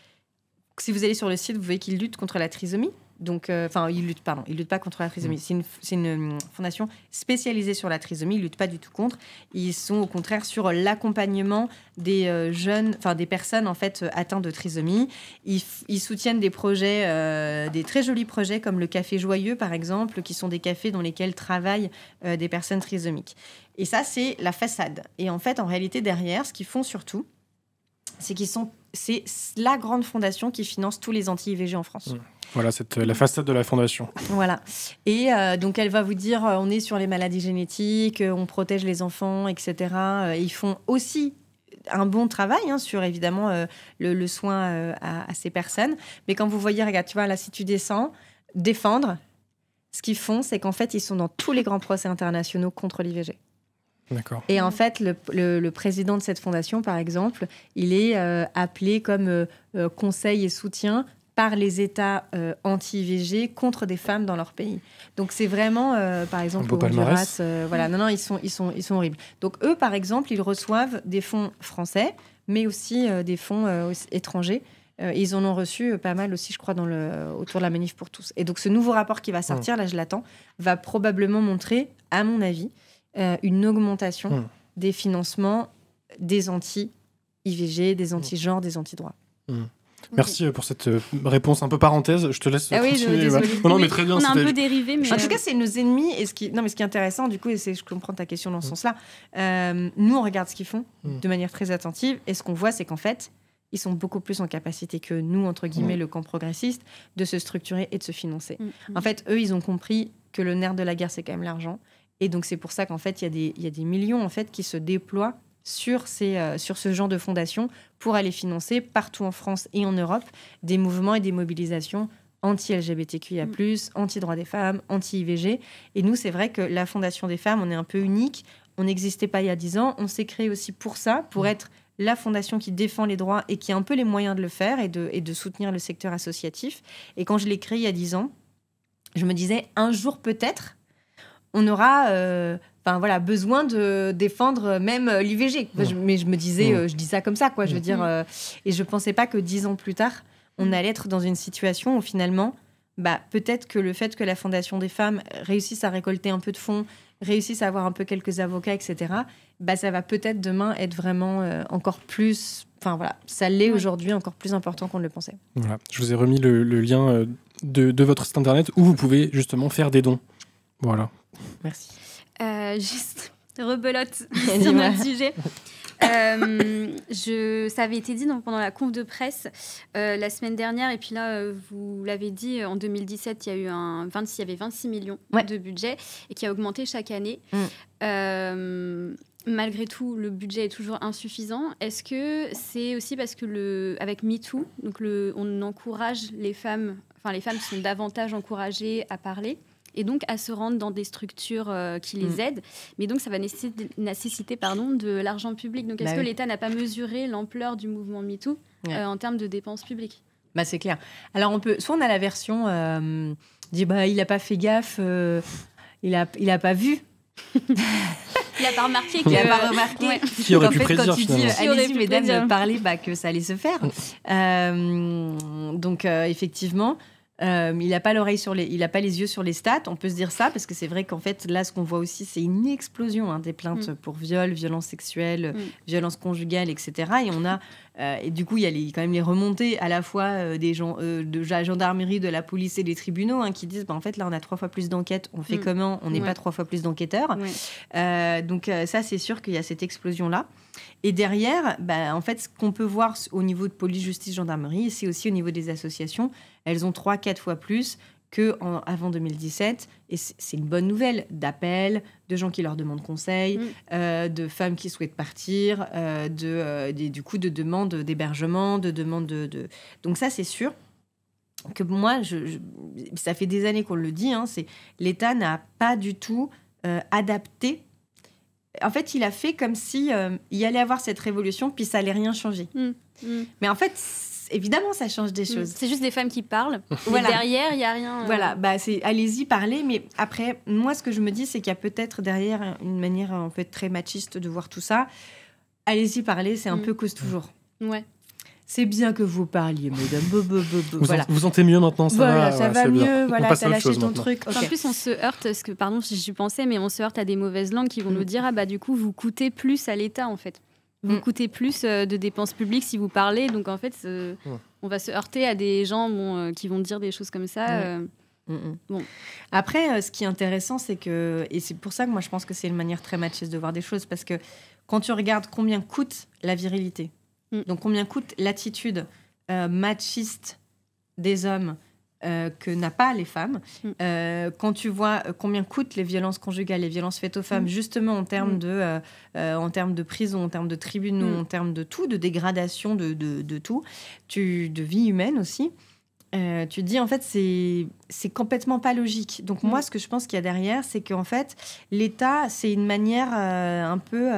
Si vous allez sur le site, vous voyez qu'il lutte contre la trisomie. Donc, ils luttent pas contre la trisomie. C'est une fondation spécialisée sur la trisomie. Ils luttent pas du tout contre. Ils sont au contraire sur l'accompagnement des jeunes, des personnes en fait atteintes de trisomie. Ils soutiennent des projets, des très jolis projets comme le Café Joyeux par exemple, qui sont des cafés dans lesquels travaillent des personnes trisomiques. Et ça, c'est la façade. Et en fait, en réalité, derrière, ce qu'ils font surtout, c'est la grande fondation qui finance tous les anti-IVG en France. Voilà, c'est la façade de la fondation. Voilà. Et donc, elle va vous dire, on est sur les maladies génétiques, on protège les enfants, etc. Ils font aussi un bon travail sur, évidemment, le soin à ces personnes. Mais quand vous voyez, regarde, tu vois, là, si tu descends, défendre, ce qu'ils font, c'est qu'en fait, ils sont dans tous les grands procès internationaux contre l'IVG. D'accord. Et en fait, le président de cette fondation, par exemple, il est appelé comme conseil et soutien par les États anti-IVG contre des femmes dans leur pays. Donc c'est vraiment, par exemple, au Honduras, ils sont horribles. Donc eux, par exemple, ils reçoivent des fonds français, mais aussi des fonds étrangers. Ils en ont reçu pas mal aussi, je crois, autour de la Manif pour tous. Et donc ce nouveau rapport qui va sortir, là je l'attends, va probablement montrer, à mon avis, une augmentation des financements des anti-IVG, des anti-genres, des anti-droits. Merci pour cette réponse un peu parenthèse. Je te laisse continuer. Non, mais très bien. On a un peu dérivé. Mais en tout cas, c'est nos ennemis. Mais ce qui est intéressant, du coup, et je comprends ta question dans ce sens-là, nous, on regarde ce qu'ils font de manière très attentive. Et ce qu'on voit, c'est qu'en fait, ils sont beaucoup plus en capacité que nous, entre guillemets, le camp progressiste, de se structurer et de se financer. En fait, eux, ils ont compris que le nerf de la guerre, c'est quand même l'argent. Et donc, c'est pour ça qu'en fait, il y a des millions en fait, qui se déploient sur ce genre de fondation pour aller financer partout en France et en Europe des mouvements et des mobilisations anti-LGBTQIA+, anti-droits des femmes, anti-IVG. Et nous, c'est vrai que la Fondation des femmes, on est un peu unique. On n'existait pas il y a 10 ans. On s'est créé aussi pour ça, pour être la fondation qui défend les droits et qui a un peu les moyens de le faire et de soutenir le secteur associatif. Et quand je l'ai créé il y a 10 ans, je me disais, un jour peut-être, on aura besoin de défendre même l'IVG. Mais je me disais, je dis ça comme ça, quoi. Je veux dire, et je ne pensais pas que 10 ans plus tard, on allait être dans une situation où finalement, peut-être que le fait que la Fondation des femmes réussisse à récolter un peu de fonds, réussisse à avoir un peu quelques avocats, etc., ça va peut-être demain être vraiment encore plus... ça l'est aujourd'hui encore plus important qu'on ne le pensait. Voilà. Je vous ai remis le lien de votre site internet où vous pouvez justement faire des dons. Voilà. Merci. Juste rebelote sur notre sujet. Ça avait été dit pendant la conf de presse la semaine dernière, et puis là, vous l'avez dit, en 2017, il y avait 26 millions de budget et qui a augmenté chaque année. Malgré tout, le budget est toujours insuffisant. Est-ce que c'est aussi parce que avec MeToo, on encourage les femmes sont davantage encouragées à parler et donc à se rendre dans des structures qui les aident. Mais donc, ça va nécessiter de l'argent public. Donc, est-ce que l'État n'a pas mesuré l'ampleur du mouvement MeToo en termes de dépenses publiques ? C'est clair. Alors, soit on a la version dit il n'a pas fait gaffe, il a pas vu. Il n'a pas remarqué. Il n'a pas remarqué. Ouais. Qui aurait pu prédire, quand tu dis allez-y, mesdames, prédire. parlez, que ça allait se faire. Donc, effectivement... il n'a pas il a pas les yeux sur les stats, on peut se dire ça, parce que c'est vrai qu'en fait, là, ce qu'on voit aussi, c'est une explosion des plaintes pour viol, violences sexuelles, violences conjugales, etc. Et on a, et du coup, il y a quand même les remontées à la fois des gens, de la gendarmerie, de la police et des tribunaux qui disent, en fait, là, on a 3 fois plus d'enquêtes, on fait comment ? On n'est pas 3 fois plus d'enquêteurs. Donc ça, c'est sûr qu'il y a cette explosion-là. Et derrière, en fait, ce qu'on peut voir au niveau de police, justice, gendarmerie, c'est aussi au niveau des associations. Elles ont 3-4 fois plus qu'avant 2017. Et c'est une bonne nouvelle, d'appels, de gens qui leur demandent conseil, de femmes qui souhaitent partir, du coup, de demandes d'hébergement, de demandes de... Donc ça, c'est sûr que moi, ça fait des années qu'on le dit, c'est l'État n'a pas du tout adapté. En fait, il a fait comme si il allait avoir cette révolution, puis ça allait rien changer. Mais en fait, évidemment, ça change des choses. C'est juste des femmes qui parlent. Voilà. Mais derrière, il n'y a rien. Voilà, c'est allez-y, parlez. Mais après, moi, ce que je me dis, c'est qu'il y a peut-être derrière une manière un peu très machiste de voir tout ça. Allez-y, parlez, c'est un peu cause toujours. Ouais. c'est bien que vous parliez, madame. Vous vous sentez mieux maintenant, ça va mieux. Bien. Voilà, t'as lâché ton truc. Okay. En plus, on se heurte, parce que, pardon si j'y pensais, mais on se heurte à des mauvaises langues qui vont nous dire du coup, vous coûtez plus à l'État, en fait. Vous coûtez plus de dépenses publiques si vous parlez. Donc, en fait, on va se heurter à des gens qui vont dire des choses comme ça. Bon. Après, ce qui est intéressant, c'est que, et c'est pour ça que moi je pense que c'est une manière très machiste de voir des choses, parce que quand tu regardes combien coûte la virilité, donc combien coûte l'attitude machiste des hommes que n'a pas les femmes, quand tu vois combien coûtent les violences conjugales, les violences faites aux femmes, justement en termes de prison, en termes de tribunaux, en termes de tout, de dégradation de tout, de vie humaine aussi. Tu te dis, en fait, c'est complètement pas logique. Donc, moi, ce que je pense qu'il y a derrière, c'est qu'en fait, l'État, c'est une manière un peu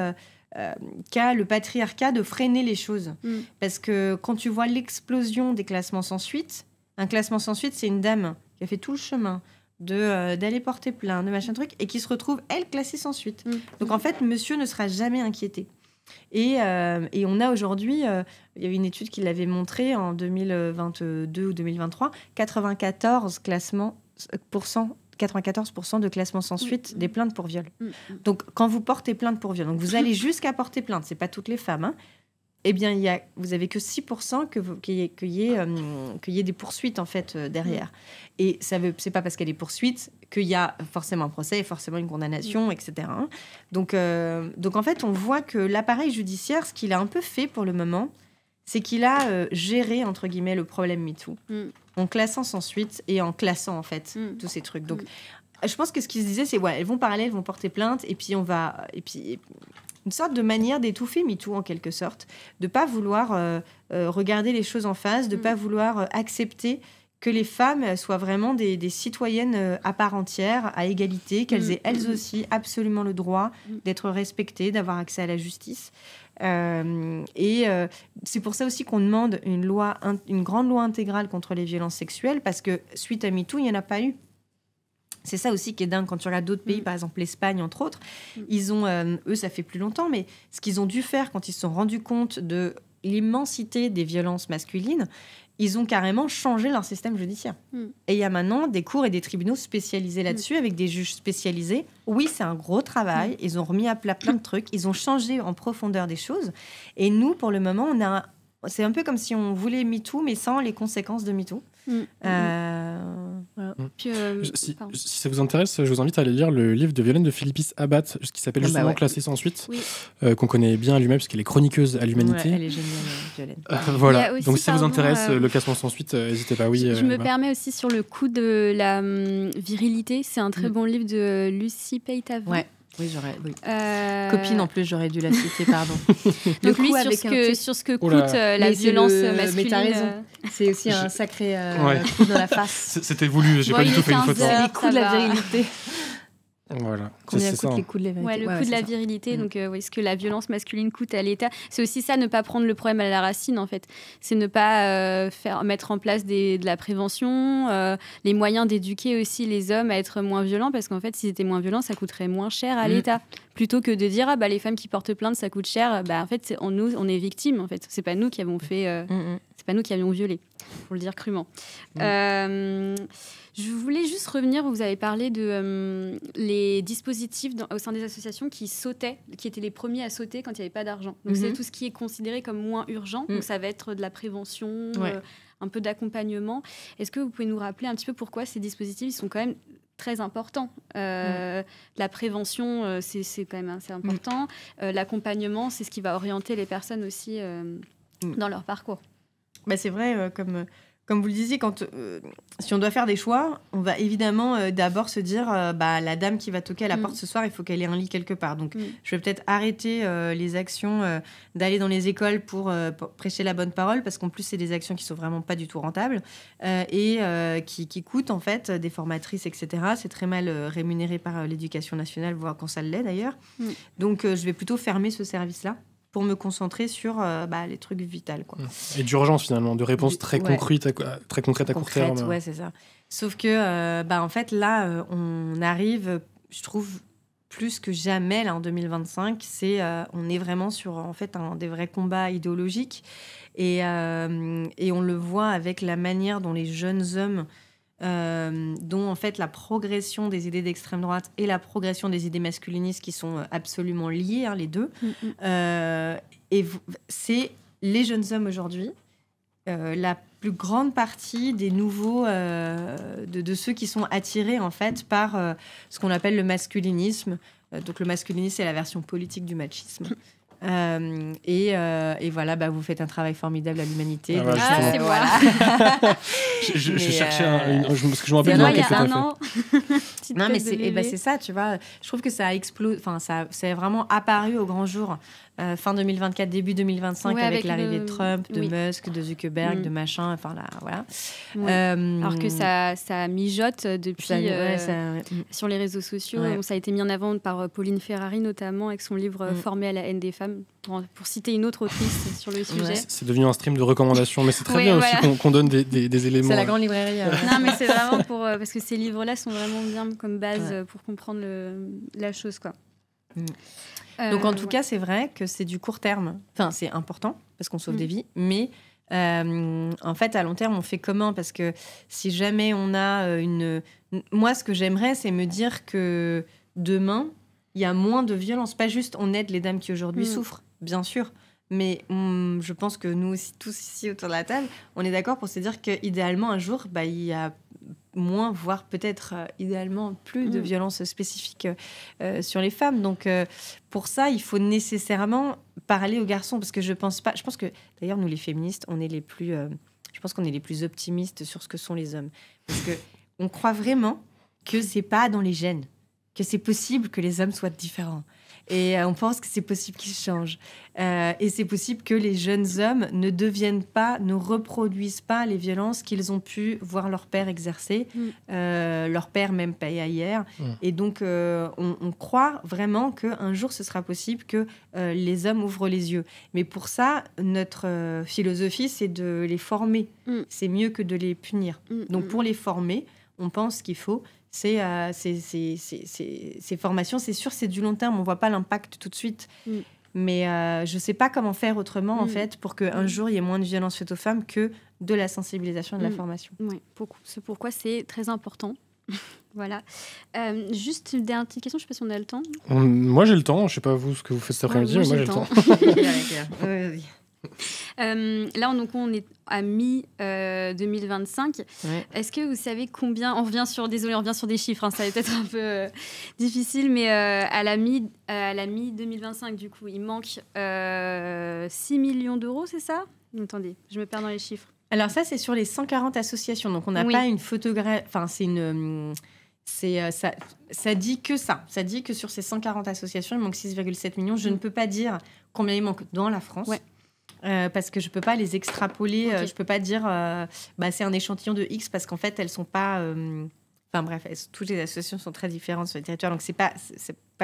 qu'a le patriarcat de freiner les choses. Parce que quand tu vois l'explosion des classements sans suite, un classement sans suite, c'est une dame qui a fait tout le chemin d'aller porter plainte, de machin truc, et qui se retrouve, elle, classée sans suite. Donc, en fait, monsieur ne sera jamais inquiété. Et on a aujourd'hui, il y avait une étude qui l'avait montré en 2022 ou 2023, 94% de classements sans suite des plaintes pour viol. Donc, quand vous portez plainte pour viol, donc vous allez jusqu'à porter plainte, c'est pas toutes les femmes, hein, eh bien, vous avez que 6% qu'il y ait des poursuites en fait derrière. Et c'est pas parce qu'il y a des poursuites qu'il y a forcément un procès et forcément une condamnation, etc. Donc en fait, on voit que l'appareil judiciaire, ce qu'il a un peu fait pour le moment, c'est qu'il a géré entre guillemets le problème MeToo en classant sans suite et en classant en fait tous ces trucs. Donc je pense que ce qu'ils se disaient, c'est elles vont parler, elles vont porter plainte et puis une sorte de manière d'étouffer MeToo, en quelque sorte, de ne pas vouloir regarder les choses en face, de ne pas vouloir accepter que les femmes soient vraiment des citoyennes à part entière, à égalité, qu'elles aient elles aussi absolument le droit d'être respectées, d'avoir accès à la justice. C'est pour ça aussi qu'on demande une grande loi intégrale contre les violences sexuelles, parce que suite à MeToo, il n'y en a pas eu. C'est ça aussi qui est dingue quand tu regardes d'autres pays, par exemple l'Espagne, entre autres. Ils ont, eux, ça fait plus longtemps, mais ce qu'ils ont dû faire quand ils se sont rendus compte de l'immensité des violences masculines, ils ont carrément changé leur système judiciaire. Et il y a maintenant des cours et des tribunaux spécialisés là-dessus, avec des juges spécialisés. Oui, c'est un gros travail. Ils ont remis à plat plein de trucs. Ils ont changé en profondeur des choses. Et nous, pour le moment, c'est un peu comme si on voulait MeToo, mais sans les conséquences de MeToo. Puis, si ça vous intéresse, je vous invite à aller lire le livre de Violaine de Philippis Abbat, qui s'appelle justement Classée sans suite, qu'on connaît bien à l'UMA, parce qu'elle est chroniqueuse à l'Humanité. Elle est géniale, Violaine. Voilà. Donc si ça vous intéresse, le classement sans suite, n'hésitez pas. Je me permets aussi sur le coup de la virilité. C'est un très bon livre de Lucie Peytavon. Ouais. Oui, copine en plus, j'aurais dû la citer, pardon. Donc lui, sur ce que coûte la violence masculine. Mais t'as raison, c'est aussi un sacré coup dans la face. C'était voulu, j'ai pas du tout fait une faute. C'est les coups de la virilité. Voilà. Combien coûte les coups de la virilité? Le coût de la virilité, donc ce que la violence masculine coûte à l'État. C'est aussi ça, ne pas prendre le problème à la racine, en fait. C'est ne pas mettre en place de la prévention, les moyens d'éduquer aussi les hommes à être moins violents, parce qu'en fait, s'ils étaient moins violents, ça coûterait moins cher à l'État. Plutôt que de dire, les femmes qui portent plainte, ça coûte cher. En fait, on est victimes, en fait. C'est pas nous qui avons fait... c'est pas nous qui avions violé, pour le dire crûment. Je voulais juste revenir, vous avez parlé de les dispositifs au sein des associations qui étaient les premiers à sauter quand il n'y avait pas d'argent. Donc c'est tout ce qui est considéré comme moins urgent. Donc ça va être de la prévention, un peu d'accompagnement. Est-ce que vous pouvez nous rappeler un petit peu pourquoi ces dispositifs ils sont quand même très importants? La prévention, c'est quand même assez important. L'accompagnement, c'est ce qui va orienter les personnes aussi dans leur parcours. C'est vrai, comme vous le disiez, si on doit faire des choix, on va évidemment d'abord se dire la dame qui va toquer à la porte ce soir, il faut qu'elle ait un lit quelque part. Donc, je vais peut-être arrêter les actions d'aller dans les écoles pour prêcher la bonne parole, parce qu'en plus, c'est des actions qui sont vraiment pas du tout rentables et qui coûtent, en fait, des formatrices, etc. C'est très mal rémunéré par l'Éducation nationale, voire quand ça l'est d'ailleurs. Donc, je vais plutôt fermer ce service-là pour me concentrer sur les trucs vitaux, quoi. Et d'urgence, finalement, de réponses très concrètes à court terme. Ouais, c'est ça. Sauf que, en fait, là, on arrive, je trouve, plus que jamais, là, en 2025, on est vraiment sur, en fait, des vrais combats idéologiques. Et on le voit avec la manière dont les jeunes hommes, dont en fait la progression des idées d'extrême droite et la progression des idées masculinistes qui sont absolument liées, les deux. Et c'est les jeunes hommes aujourd'hui, la plus grande partie des nouveaux, de ceux qui sont attirés en fait par ce qu'on appelle le masculinisme. Donc le masculinisme, c'est la version politique du machisme. Et voilà, vous faites un travail formidable à l'humanité. C'est voilà. Je cherchais parce que je me rappelle il y a un an. Non, mais c'est ça, tu vois. Je trouve que ça a explosé. Enfin, c'est vraiment apparu au grand jour. Fin 2024, début 2025, avec l'arrivée de Trump, de Musk, de Zuckerberg, de machin. Enfin là, voilà. Alors que ça mijote depuis sur les réseaux sociaux. Ça a été mis en avant par Pauline Ferrari notamment avec son livre Former à la haine des femmes. Pour citer une autre autrice sur le sujet. C'est devenu un stream de recommandations, mais c'est très bien aussi qu'on donne des éléments. C'est la grande librairie. Non, mais c'est vraiment parce que ces livres-là sont vraiment bien comme base pour comprendre la chose, quoi. Donc en tout cas, c'est vrai que c'est du court terme. Enfin, c'est important parce qu'on sauve des vies, mais en fait, à long terme, on fait comment ? Parce que si jamais on a moi, ce que j'aimerais, c'est me dire que demain, il y a moins de violence. Pas juste on aide les dames qui aujourd'hui souffrent, bien sûr. Mais je pense que nous aussi, tous ici autour de la table, on est d'accord pour se dire qu'idéalement, un jour, il y a moins, voire peut-être idéalement plus de violences spécifiques sur les femmes. Donc, pour ça, il faut nécessairement parler aux garçons. Parce que je pense que, d'ailleurs, nous, les féministes, on est les plus... je pense qu'on est les plus optimistes sur ce que sont les hommes. Parce qu'on croit vraiment que c'est pas dans les gènes, que c'est possible que les hommes soient différents. Et on pense que c'est possible qu'ils changent. Et c'est possible que les jeunes hommes ne reproduisent pas les violences qu'ils ont pu voir leur père exercer, leur père même payer ailleurs. Et donc, on croit vraiment qu'un jour, ce sera possible que les hommes ouvrent les yeux. Mais pour ça, notre philosophie, c'est de les former. C'est mieux que de les punir. Donc, pour les former, on pense qu'il faut... Ces formations, c'est sûr, c'est du long terme. On ne voit pas l'impact tout de suite. Mais je ne sais pas comment faire autrement, en fait, pour qu'un jour, il y ait moins de violences faites aux femmes que de la sensibilisation et de la formation. Oui, c'est pourquoi c'est très important. Voilà. Juste une dernière petite question, je ne sais pas si on a le temps. Moi, j'ai le temps. Je ne sais pas vous ce que vous faites cet après-midi, mais moi, j'ai le temps. Là, on est à mi-2025. Est-ce que vous savez combien... On revient sur des chiffres, ça va peut-être un peu difficile, mais à la mi-2025, du coup, il manque 6 millions d'euros, c'est ça ? Attendez, je me perds dans les chiffres. Alors ça, c'est sur les 140 associations. Donc, on n'a pas une photographie... Enfin, c'est une... ça dit que ça. Ça dit que sur ces 140 associations, il manque 6,7 millions. Je ne peux pas dire combien il manque dans la France. Parce que je ne peux pas les extrapoler. Je ne peux pas dire c'est un échantillon de X parce qu'en fait, elles ne sont pas... Enfin bref, toutes les associations sont très différentes sur le territoire, donc c'est pas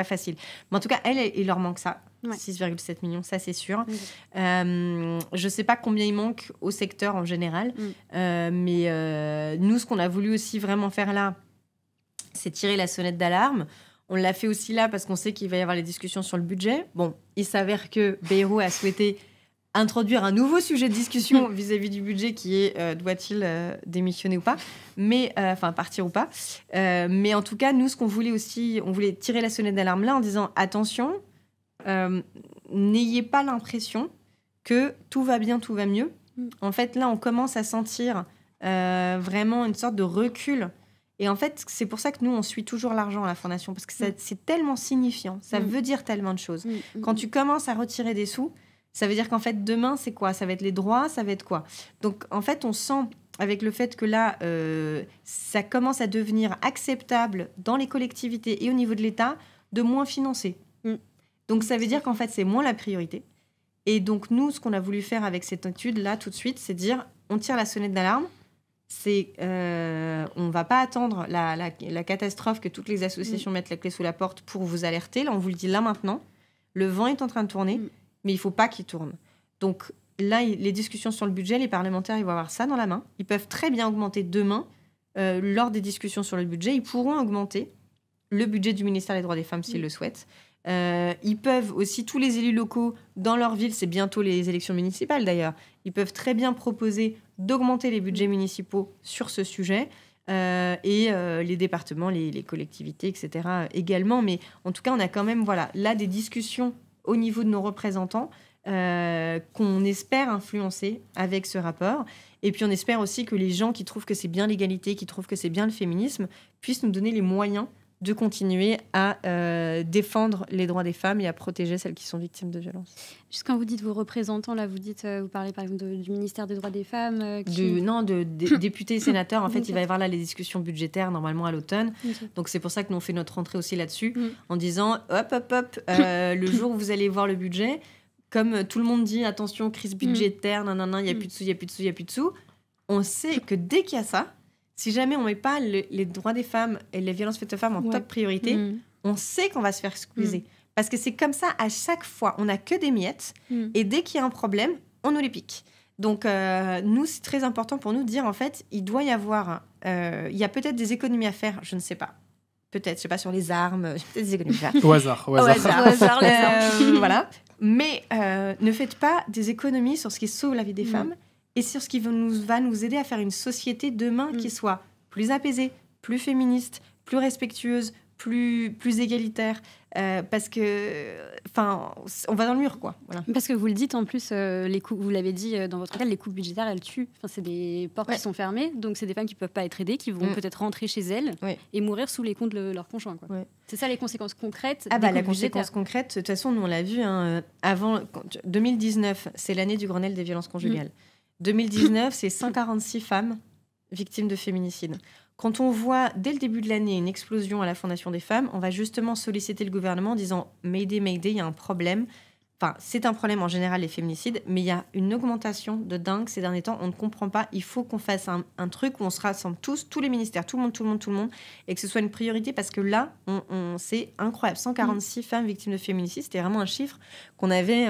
facile. Mais en tout cas, il leur manque ça. 6,7 millions, ça c'est sûr. Je ne sais pas combien il manque au secteur en général. Mais nous, ce qu'on a voulu aussi vraiment faire là, c'est tirer la sonnette d'alarme. On l'a fait aussi là parce qu'on sait qu'il va y avoir les discussions sur le budget. Bon, il s'avère que Bayrou a souhaité introduire un nouveau sujet de discussion vis-à-vis du budget qui est doit-il démissionner ou pas, mais partir ou pas. Mais en tout cas, nous, ce qu'on voulait aussi, on voulait tirer la sonnette d'alarme là en disant attention, n'ayez pas l'impression que tout va bien, tout va mieux. En fait, là, on commence à sentir vraiment une sorte de recul. Et en fait, c'est pour ça que nous, on suit toujours l'argent à la Fondation, parce que c'est tellement signifiant, ça veut dire tellement de choses. Quand tu commences à retirer des sous, ça veut dire qu'en fait, demain, c'est quoi ? Ça va être les droits, ça va être quoi ? Donc, en fait, on sent, avec le fait que là, ça commence à devenir acceptable dans les collectivités et au niveau de l'État, de moins financer. Donc, ça veut dire qu'en fait, c'est moins la priorité. Et donc, nous, ce qu'on a voulu faire avec cette étude-là, tout de suite, c'est dire, on tire la sonnette d'alarme. On ne va pas attendre la catastrophe que toutes les associations mettent la clé sous la porte pour vous alerter. Là, on vous le dit là, maintenant. Le vent est en train de tourner. Mais il ne faut pas qu'il tourne. Donc là, les discussions sur le budget, les parlementaires, ils vont avoir ça dans la main. Ils peuvent très bien augmenter demain, lors des discussions sur le budget, ils pourront augmenter le budget du ministère des droits des femmes s'ils le souhaitent. Ils peuvent aussi, tous les élus locaux dans leur ville, c'est bientôt les élections municipales d'ailleurs, ils peuvent très bien proposer d'augmenter les budgets municipaux sur ce sujet. Et les départements, les collectivités, etc. également. Mais en tout cas, on a quand même là des discussions au niveau de nos représentants qu'on espère influencer avec ce rapport. Et puis on espère aussi que les gens qui trouvent que c'est bien l'égalité, qui trouvent que c'est bien le féminisme, puissent nous donner les moyens de continuer à défendre les droits des femmes et à protéger celles qui sont victimes de violences. Juste quand vous dites vos représentants, là, vous parlez par exemple du ministère des droits des femmes Députés et sénateurs. En fait, il va y avoir là les discussions budgétaires normalement à l'automne. Okay. Donc c'est pour ça que nous on fait notre rentrée aussi là-dessus, en disant hop, le jour où vous allez voir le budget, comme tout le monde dit, attention, crise budgétaire, il n'y a plus de sous, on sait que dès qu'il y a ça, si jamais on ne met pas les droits des femmes et les violences faites aux femmes en top priorité, on sait qu'on va se faire squeezer. Parce que c'est comme ça à chaque fois. On n'a que des miettes. Et dès qu'il y a un problème, on nous les pique. Donc, nous, c'est très important pour nous de dire, en fait, il doit y avoir... il y a peut-être des économies à faire, je ne sais pas. Peut-être, je ne sais pas, sur les armes, peut-être des économies à faire. Au hasard. Voilà. Mais ne faites pas des économies sur ce qui sauve la vie des femmes et sur ce qui va nous aider à faire une société demain qui soit plus apaisée, plus féministe, plus respectueuse, plus égalitaire. Parce que, on va dans le mur, quoi. Voilà. Parce que vous le dites, en plus, vous l'avez dit dans votre appel, les coupes budgétaires, elles tuent. C'est des portes qui sont fermées, donc c'est des femmes qui ne peuvent pas être aidées, qui vont peut-être rentrer chez elles et mourir sous les comptes de leur conjoint. Quoi. C'est ça les conséquences concrètes des coupes la conséquence concrète, de toute façon, nous on l'a vu, avant 2019, c'est l'année du Grenelle des violences conjugales. 2019, c'est 146 femmes victimes de féminicide. Quand on voit, dès le début de l'année, une explosion à la Fondation des femmes, on va justement solliciter le gouvernement en disant « Mayday, il y a un problème ». Enfin, c'est un problème en général, les féminicides, mais il y a une augmentation de dingue ces derniers temps. On ne comprend pas. Il faut qu'on fasse un truc où on se rassemble tous les ministères, tout le monde, et que ce soit une priorité parce que là, c'est incroyable. 146 femmes victimes de féminicide, c'était vraiment un chiffre qu'on avait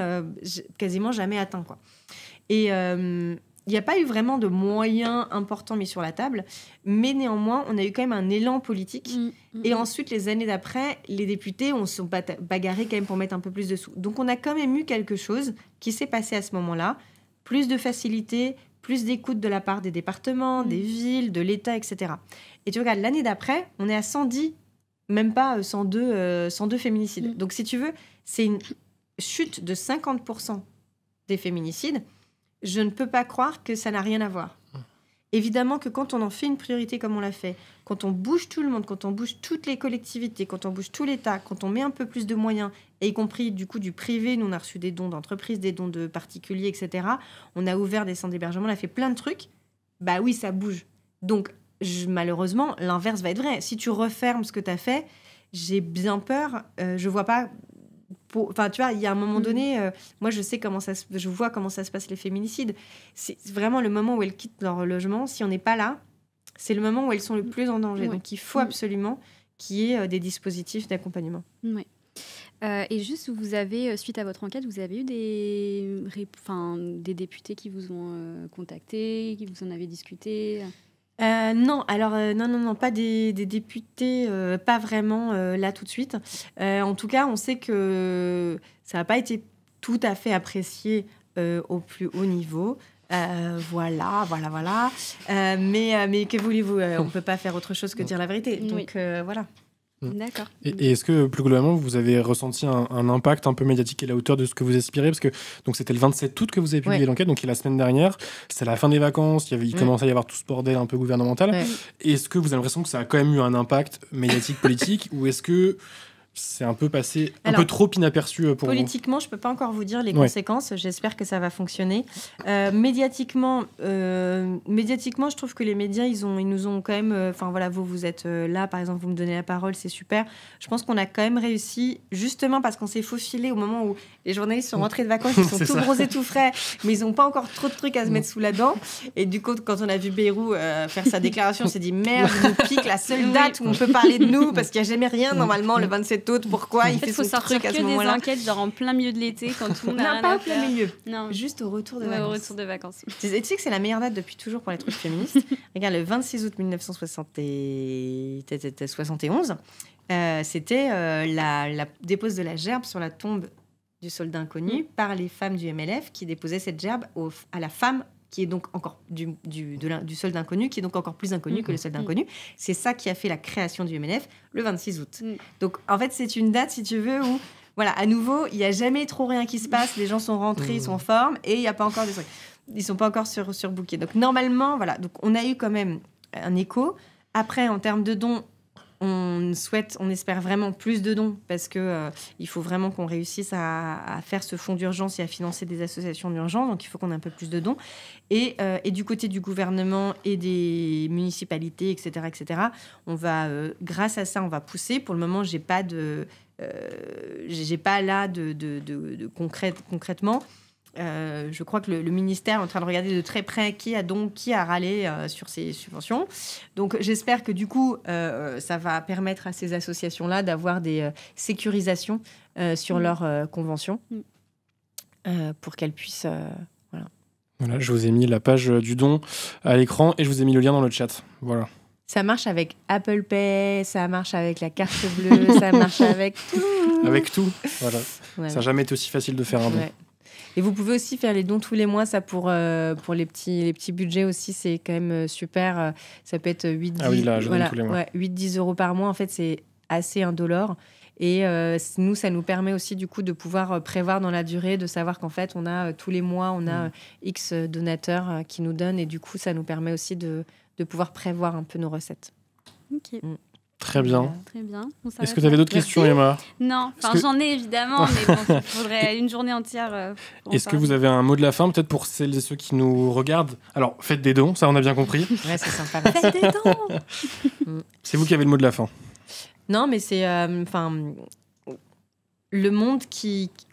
quasiment jamais atteint, quoi. Et... il n'y a pas eu vraiment de moyens importants mis sur la table, mais néanmoins, on a eu quand même un élan politique. Et ensuite, les années d'après, les députés se sont bagarrés quand même pour mettre un peu plus de sous. Donc, on a quand même eu quelque chose qui s'est passé à ce moment-là. Plus de facilité, plus d'écoute de la part des départements, des villes, de l'État, etc. Et tu regardes, l'année d'après, on est à 110, même pas 102 féminicides. Donc, si tu veux, c'est une chute de 50% des féminicides. Je ne peux pas croire que ça n'a rien à voir. Évidemment que quand on en fait une priorité comme on l'a fait, quand on bouge tout le monde, quand on bouge toutes les collectivités, quand on bouge tout l'État, quand on met un peu plus de moyens, et y compris du coup du privé, nous on a reçu des dons d'entreprises, des dons de particuliers, etc. On a ouvert des centres d'hébergement, on a fait plein de trucs. Bah oui, ça bouge. Donc malheureusement, l'inverse va être vrai. Si tu refermes ce que tu as fait, j'ai bien peur. Je vois pas... Enfin, tu vois, il y a un moment donné, moi, je vois comment ça se passe, les féminicides. C'est vraiment le moment où elles quittent leur logement. Si on n'est pas là, c'est le moment où elles sont le plus en danger. Donc, il faut absolument qu'il y ait des dispositifs d'accompagnement. Oui. Et juste, vous avez, suite à votre enquête, vous avez eu des députés qui vous ont contacté, qui vous en avez discuté ? Non, alors non, pas des députés, pas vraiment là tout de suite. En tout cas, on sait que ça n'a pas été tout à fait apprécié au plus haut niveau. Voilà. Mais que voulez-vous, on ne peut pas faire autre chose que dire la vérité. Donc voilà. D'accord. Et est-ce que, plus globalement, vous avez ressenti un impact un peu médiatique à la hauteur de ce que vous aspirez ? Parce que donc, c'était le 27 août que vous avez publié l'enquête, donc la semaine dernière. C'était la fin des vacances, il commençait à y avoir tout ce bordel un peu gouvernemental. Est-ce que vous avez l'impression que ça a quand même eu un impact médiatique, politique, ou est-ce que c'est un peu passé peu trop inaperçu pour politiquement, je ne peux pas encore vous dire les conséquences. J'espère que ça va fonctionner. Médiatiquement, je trouve que les médias, ils nous ont quand même... vous êtes là, par exemple, vous me donnez la parole, c'est super. Je pense qu'on a quand même réussi, justement parce qu'on s'est faufilé au moment où les journalistes sont rentrés de vacances, ils sont tout bronzés, tout frais, mais ils n'ont pas encore trop de trucs à se mettre sous la dent. Et du coup, quand on a vu Bayrou faire sa déclaration, on s'est dit, merde, il nous pique la seule date où on peut parler de nous, parce qu'il n'y a jamais rien, normalement, le 27 août. Pourquoi il fait son truc à ce moment-là? Il faut sortir que des enquêtes genre en plein milieu de l'été quand tout le monde n'a pas au plein milieu. Non. Juste au retour de vacances. Tu sais que c'est la meilleure date depuis toujours pour les trucs féministes. Regarde, le 26 août 1971, c'était la dépose de la gerbe sur la tombe du soldat inconnu par les femmes du MLF qui déposaient cette gerbe à la femme qui est donc encore du soldat inconnu, qui est donc encore plus inconnu que le soldat inconnu. C'est ça qui a fait la création du MLF le 26 août. Donc, en fait, c'est une date, si tu veux, où, voilà, à nouveau, il n'y a jamais trop rien qui se passe, les gens sont rentrés, ils sont en forme, et il n'y a pas encore des trucs. Ils ne sont pas encore surbookés. Donc, normalement, voilà, donc on a eu quand même un écho. Après, en termes de dons, on espère vraiment plus de dons parce que il faut vraiment qu'on réussisse à faire ce fonds d'urgence et à financer des associations d'urgence. Donc, il faut qu'on ait un peu plus de dons. Et du côté du gouvernement et des municipalités, etc., on va, grâce à ça, on va pousser. Pour le moment, j'ai pas là de concrètement. Je crois que le ministère est en train de regarder de très près qui a râlé sur ces subventions. Donc, j'espère que du coup, ça va permettre à ces associations-là d'avoir des sécurisations sur leurs conventions pour qu'elles puissent... Voilà, je vous ai mis la page du don à l'écran et je vous ai mis le lien dans le chat. Voilà. Ça marche avec Apple Pay, ça marche avec la carte bleue, ça marche avec tout. Avec tout, voilà. Ça n'a jamais été aussi facile de faire un don. Ouais. Et vous pouvez aussi faire les dons tous les mois, ça pour les petits budgets aussi, c'est quand même super. Ça peut être 8-10 euros par mois, en fait, c'est assez indolore. Et nous, ça nous permet aussi du coup de pouvoir prévoir dans la durée, de savoir qu'en fait, on a tous les mois, on a X donateurs qui nous donnent. Et du coup, ça nous permet aussi de pouvoir prévoir un peu nos recettes. Ok. Très bien. Très bien. Est-ce que tu avais d'autres questions, Emma ? Non, j'en ai évidemment, mais bon, il faudrait une journée entière. Est-ce que vous avez un mot de la fin, peut-être pour celles et ceux qui nous regardent ? Alors, faites des dons, ça on a bien compris. Ouais, c'est sympa. Faites des dons. C'est vous qui avez le mot de la fin. Non, mais c'est... le monde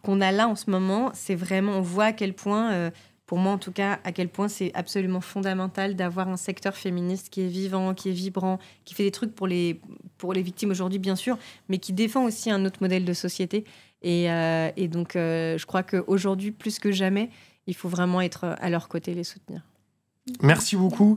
qu'on a là en ce moment, c'est vraiment... On voit à quel point... pour moi, en tout cas, à quel point c'est absolument fondamental d'avoir un secteur féministe qui est vivant, qui est vibrant, qui fait des trucs pour les victimes aujourd'hui, bien sûr, mais qui défend aussi un autre modèle de société. Et donc, je crois qu'aujourd'hui, plus que jamais, il faut vraiment être à leur côté, les soutenir. Merci beaucoup.